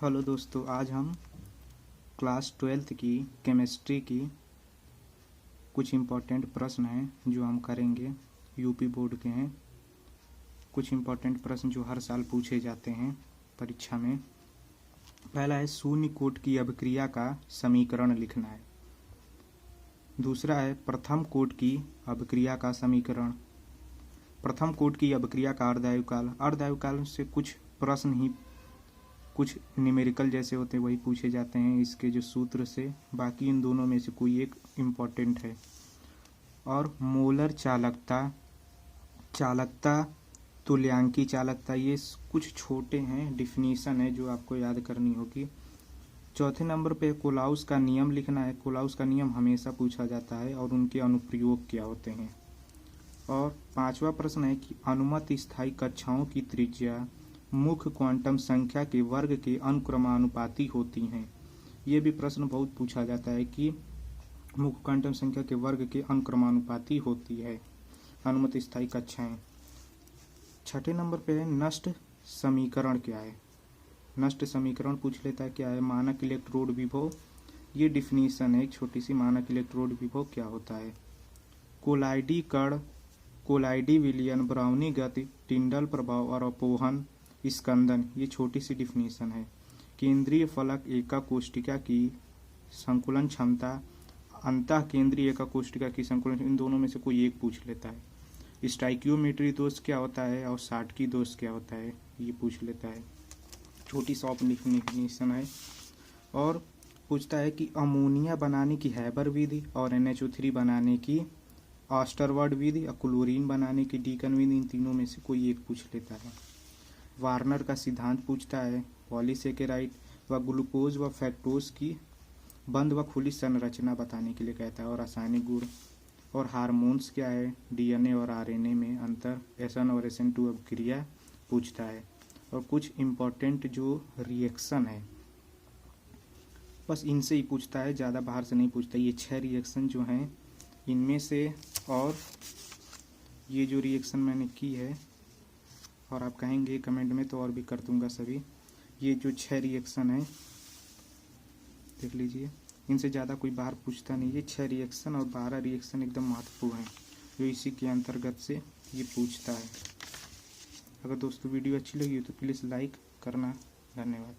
Hello दोस्तों, आज हम क्लास 12th की केमिस्ट्री की कुछ इम्पोर्टेंट प्रश्न हैं जो हम करेंगे। यूपी बोर्ड के हैं। कुछ इम्पोर्टेंट प्रश्न जो हर साल पूछे जाते हैं परीक्षा में। पहला है शून्य कोट की अभिक्रिया का समीकरण लिखना है। दूसरा है प्रथम कोट की अभिक्रिया का समीकरण। प्रथम कोट की अभिक्रिया का अर्धआयुकाल। अर्धआयुकाल से कुछ प्रश्न ही कुछ न्यूमेरिकल जैसे होते हैं वही पूछे जाते हैं इसके जो सूत्र से। बाकी इन दोनों में से कोई एक इम्पोर्टेंट है। और मोलर चालकता तुल्यांकी चालकता, ये कुछ छोटे हैं, डिफिनीशन है जो आपको याद करनी होगी। चौथे नंबर पे कोलाउस का नियम लिखना है। कोलाउस का नियम हमेशा पूछा जाता है और उनके अनुप्रयोग क्या होते हैं। और पांचवा प्रश्न है कि अनुमत स्थायी कक्षाओं की त्रिज्या मुख्य क्वांटम संख्या के वर्ग के अनुक्रमानुपाती होती हैं। ये भी प्रश्न बहुत पूछा जाता है कि मुख्य क्वांटम संख्या के वर्ग के अनुक्रमानुपाती होती है अनुमत स्थायी कक्षाएं। छठे नंबर पे है नष्ट समीकरण क्या है। नष्ट समीकरण पूछ लेता है क्या है। मानक इलेक्ट्रोड विभव, ये डिफिनीशन है एक छोटी सी। मानक इलेक्ट्रोड विभव क्या होता है। कोलाइडी कण, कोलाइडी विलयन, ब्राउनी गति, टिंडल प्रभाव और अपोहन स्कंदन, ये छोटी सी डिफिनीशन है। केंद्रीय फलक एकक कोष्ठिका की संकुलन क्षमता, अंतः केंद्रीय एकक कोष्ठिका की संकुलन, इन दोनों में से कोई एक पूछ लेता है। स्टाइकियोमेट्री दोष क्या होता है और साटकी दोष क्या होता है, ये पूछ लेता है। छोटी सॉफ्ट डिफिनीशन है। और पूछता है कि अमोनिया बनाने की हैबर विधि और NH3 बनाने की ऑस्टरवर्ड विधि और क्लोरीन बनाने की डीकन विधि, इन तीनों में से कोई एक पूछ लेता है। वार्नर का सिद्धांत पूछता है। पॉलीसेकेराइड व ग्लूकोज व फैक्टोज की बंद व खुली संरचना बताने के लिए कहता है। और रासायनिक गुण और हार्मोन्स क्या है। DNA और RNA में अंतर, SN और SN2 अभिक्रिया पूछता है। और कुछ इम्पोर्टेंट जो रिएक्शन है बस इनसे ही पूछता है, ज़्यादा बाहर से नहीं पूछता। ये 6 रिएक्शन जो हैं इनमें से, और ये जो रिएक्शन मैंने की है और आप कहेंगे कमेंट में तो और भी कर दूंगा सभी। ये जो 6 रिएक्शन है देख लीजिए, इनसे ज़्यादा कोई बाहर पूछता नहीं। ये 6 रिएक्शन और 12 रिएक्शन एकदम महत्वपूर्ण है जो इसी के अंतर्गत से ये पूछता है। अगर दोस्तों वीडियो अच्छी लगी हो तो प्लीज़ लाइक करना। धन्यवाद।